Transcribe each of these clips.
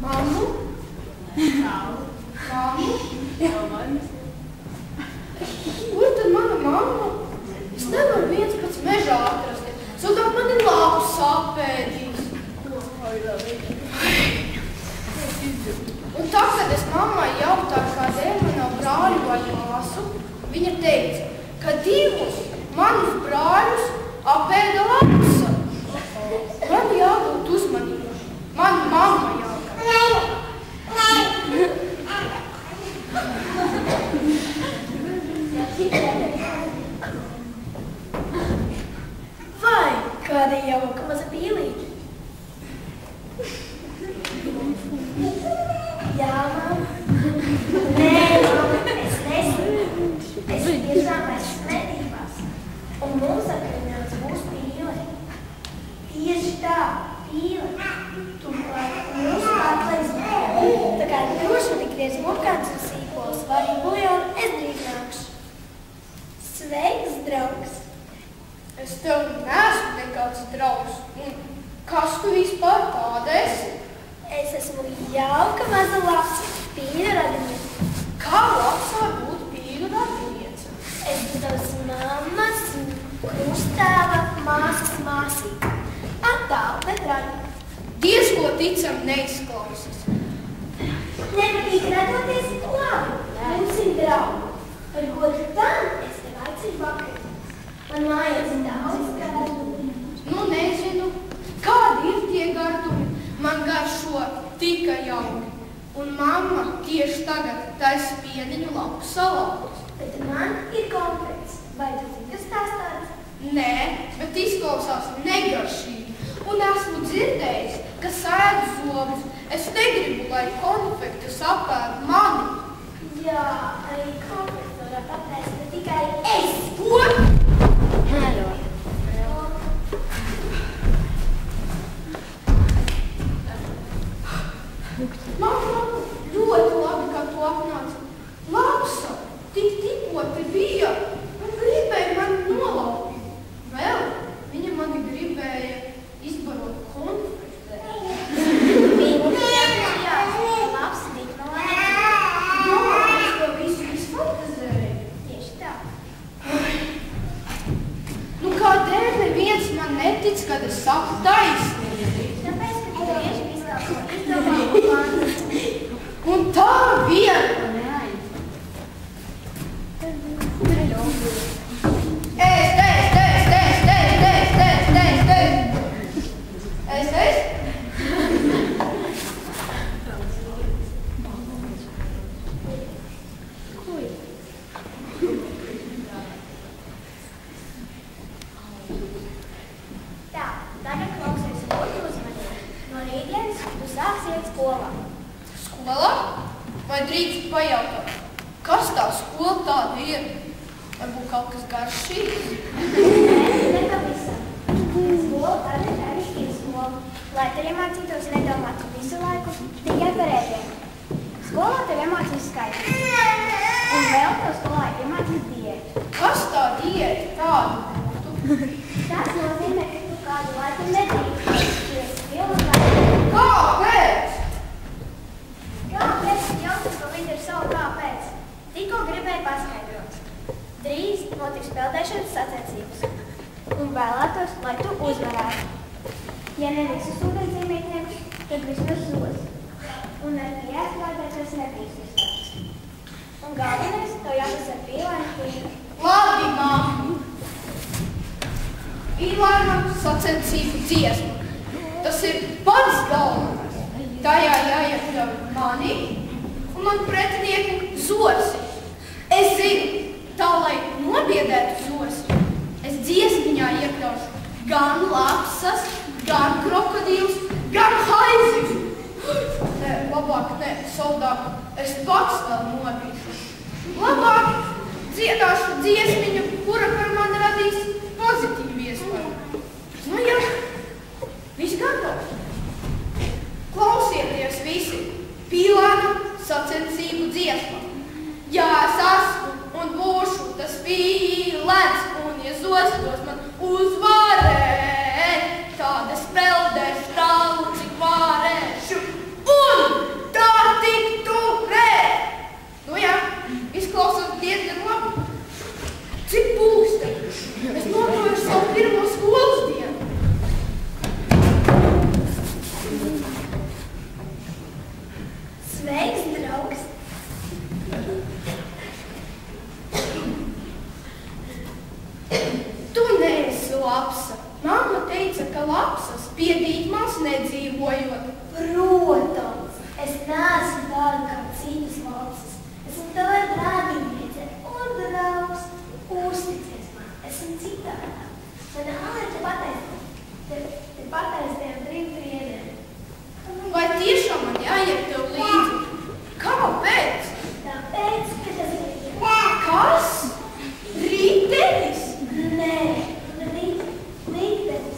Mammu? Mammu? Kur tad mana mamma? Es nevaru viens pats mežā atrast. Savukārt man ir lapu sapēdīs. Un tā, kad es mammai jautāju, kādēļ man nav brāļu vai māsu, viņa teica, ka divus manus brāļus apēda lapsa. Man jābūt uzmanību. Man mamma jābūt. Vai kāda jauka maza pīlīte? Jā, mamma. Nē, mamma, es nezinu. Es tiešām esmu medībās. Un mums atgrināts būs pīle. Tieši tā, pīle. Turklāt mūsu pārklais bija. Tā kā droši tikties burkāns un sīpols, varīgi buljonu, es drīz nākšu. Sveiks, draugs! Es tev neesmu nekāds draugs. Un kas tu vispār tāda esi? Es esmu jauka maza lapsa, pīļu radiniece. Kā lapsa var būt pīļu radiniece? Es tavas mammas, krustāva, māsas māsīte. Attālu, bet radi. Diez ko ticam neizklausas. Nepatīk radoties labi, mums ir draugi. Par godu tam es tev aicinu vakariņas. Man mājās ir daudz gardumu. Nu, nezinu, kādi ir tie gardumi. Man garšo tikai jauki. Un mamma tieši tagad taisa pieniņu lapu salātus. Bet man ir konfekts. Vai tu zini, kas tās tāds? Nē, bet izklausās negaršīgi. Un esmu dzirdējis, ka sēdu zobus. Es negribu, lai konfektus apēd mani. Jā, arī konfekts var apēst, bet tikai es. Ko? Hello. Mamma, ļoti labi, ka tu apnāci. Lapsa, tik tipoti bija. Un gribēja mani nolaupīt. Vēl viņa mani gribēja izbarot konfektē. Labs, tik malēti. Es to visu izfantazēju. Tieši tā. Nu, kādēļ neviens man netic, kad es saku taisnību? Tāpēc, ka tu tieši izdomāji plānu. Un tā viena. Tā, tagad klausies ļoti uzmanīgi. No rītdienas tu sāksi iet skolā. Skolā? Vai drīkst pajautāt, kas tā skola tāda ir? Varbūt kaut kas garšīgs? Ne pavisam. Skola tāda ir ārīšķīga skola, lai tev iemācītos nedomāt visu laiku tikai par ēdienu. Skolā tev iemācīs skaitīt. Un vēl tev skolā iemācīs diētu. Kas tā diēta tāda būtu? Tas nozīmē, ka tu kādu laiku nedrīkst, jo esi pilnībā. Kāpēc? Kāpēc? Jautās, ko viņi ir savu kāpēc. Tikko gribēju paskaidrot. Drīz notiks peldēšanas sacensības. Un vēlētos, lai tu uzvarētu. Ja ne visus ūdenzīmītniekus, tad vismaz zos. Un ar jāsklādētos nebīs izstāsts. Un galvenais, tev jāsas ar pīlāņu pīļu. Labi, mamma. Pīlāna sacensību dziesma. Tas ir pats galvenais. Tajā jāiekļauj mani un man pretinieku zosi. Es zinu, tā, lai nobiedētu zosi, es dziesmiņā iekļaušu gan lapsas, gan krokodīlus, gan haiziņus. Nē, labāk, nē, soldāk, es pats vēl nobīšu. Labāk dziedāšu dziesmiņu, kura par mani radīs pozitīvu iespēju. Nu jā, viss gatavs. Klausieties visi, Pīlāna sacensību dziesma. Jā, es esmu un būšu tas pīlēns, un ja zostos man uzvarēt, tad es peldēšu. lapsas, pie dītmās nedzīvojot? Protams, es neesmu tāda kā citas lapsas. Esmu tava radiniece un draugs. Uzticies man, esmu citādā. Mana Anete pateica tiem 3 priedēm. Vai tiešām man jāiet tev līdzi? Kāpēc? Tāpēc, ka tas ir Kas? Ritenis? Nē, ritenis.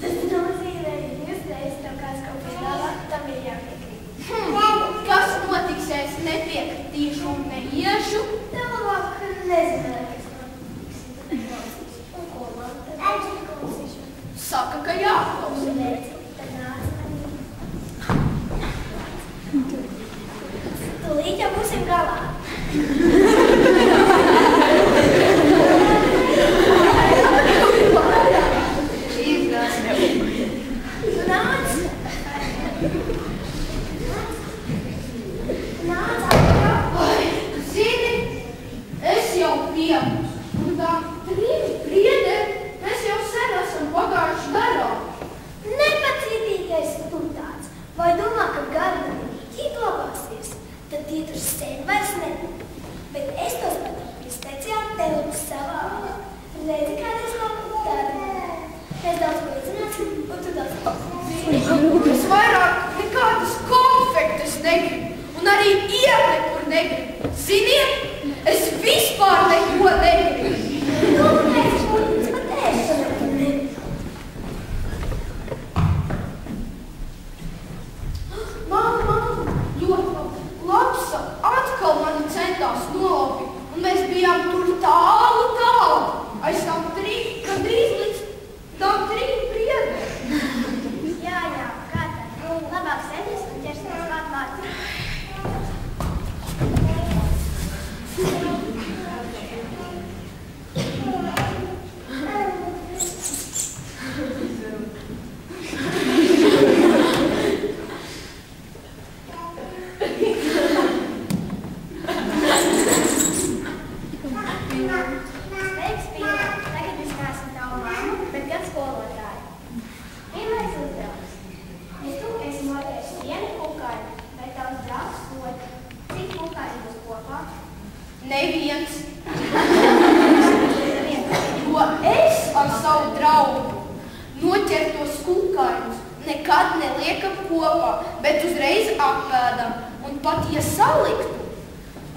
Tas nozīmē, ja 2 reizes tev kāds kaut piedāvā, tam ir jāpiekrīt. Kas notiks, ja es nepiekritīšu un neiešu? Tev labāk nezinu, kas notiks. Un ko man tad klausīšu? Saka, ka jāklausa. Tad nāc manī. Tūlīt jau būsim galā. Vai domā, ka garām ieglabāsies, tad tie tur sen vairs nebūs. Bet es tos patāju pie speciāla telpas savā valā. Redzi, kādreiz labi tāda. Mēs daudz ko izzināsim, un tu daudz ko. Es vairāk nekādas konfektes negribu, un arī iet nekur negribu. Ziniet, es vispār neko negribu. Kāpēc mums patēšana tu negribu? Mamma, ļoti labi. Lapsa atkal mani centās nolaupīt, un mēs bijām tur tālu. Aiz tām gandrīz līdz tām 3 priedēm. Jā, kā tā? Labāk sēties un ķersimies klāt vārtī. Neviens. Jo es ar savu draugu noķertos kukaiņus nekad neliekam kopā, bet uzreiz apēdam. Un pat, ja saliktu,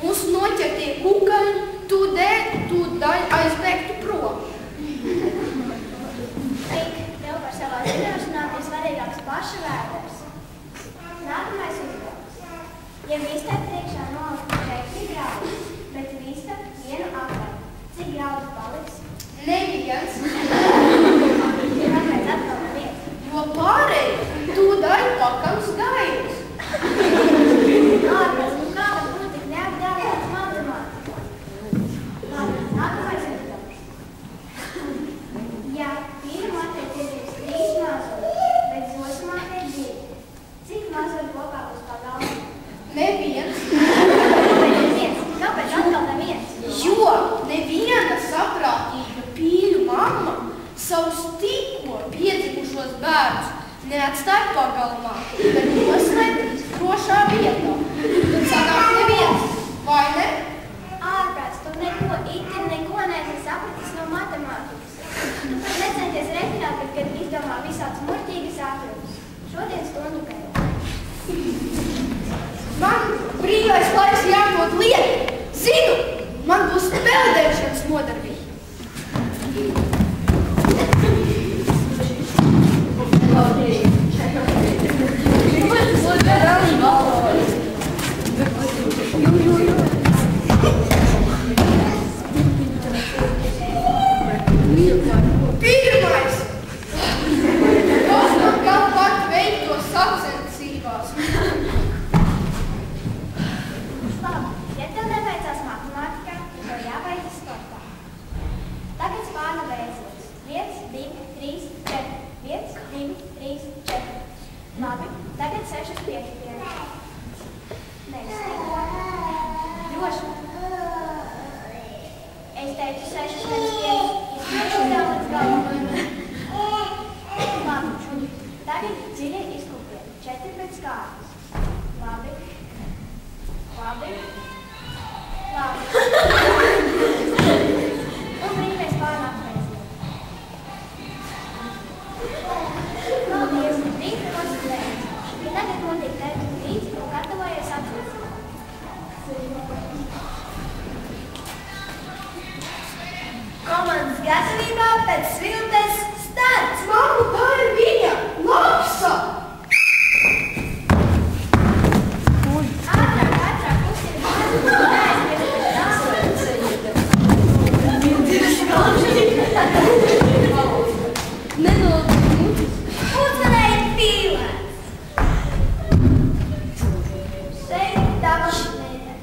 mūsu noķertie kukaiņi tūdaļ aizbēgtu prom. Tik, tev par savā zināšanām ir svarīgāks paša vēders. Nākamais uzdevums. Ja vistē priekšā nolikt 4 graudus, bet vista vienu apēd, cik graudu paliks? Neviens. Kāpēc atkal neviens? Jo pārēji tūdaļ pakams gailis. Ārpēc, kā var būt tik neapgādāts matemātikā? Labi, nākamais uzdevums. Ja pirmā te ir 3 mazuri, bet zosumā ir 2, cik mazuri kopā būs pagalma? Neviens. Kāpēc atkal neviens? Jo neviena saprātīga pīļu mamma savus tikko piedzimušos bērnus neatstāja pagalmā, bet noslēp drošā vietā. Tad sanāk neviens, vai ne? Ārprāts, tu neko neesi sapratis no matemātikas. Tu pat necenties reķināt, kad izdomā visāds muļķīgas atrunas. Šodien stundu gaidu. Man brīvais laiks jābūt lietu. Zinu, man būs peldēšanas nodarbība. Pirmais! Kas man gal pat veikto sacensībās? Labi, ja tev neveicās matemātikā, tev jāveic sportā. Tagad spārna vēl Tagad dziļi izkūpiet. 4 pēc kārtas. Labi. Labi. Labi. Un brīvēs pārnā apmēzīt. Paldies. Brīvi koncentrējies. Ja tagad notiek tērtu līdzi un gatavojies atzīst. Komandas gatavībā pēc sviltes starts. Mamma, tā ir viņa! Lapsa! Ātrāk, kustina mazu. Uzvarēja pīlēns. Šeit tavas mēne.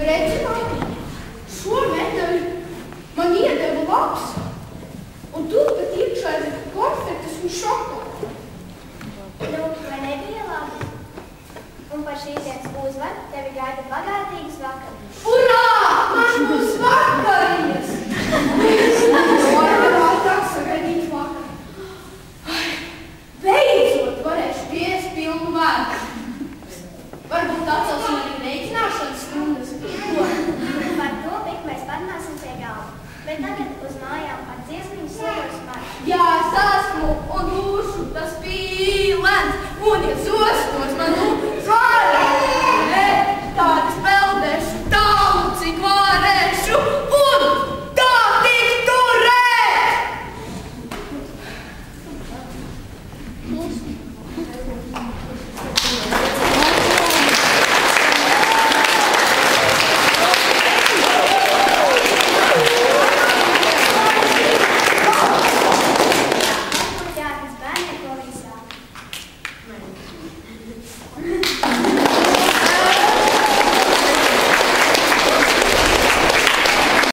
Redzi, mamma, šo medaļu man iedeva lapsa. Un tur pat iekšā ir konfektes un šokolāde. Nu, vai nebija labi? Un par šīs dienas uzvaru tevi gaida bagātīgas vakariņas. Urā! Man būs vakariņas! Es nevaru sagaidīt vakar. Beidzot varēšu piest pilnu mēru. Varbūt atcelsim arī rēķināšanas stundas. Par to bet mēs parunāsim pie galva. Bet tagad uz mājām ar dziesmiņu soļos maršu. Jā, es esmu un būšu tas pīlens. Un, ja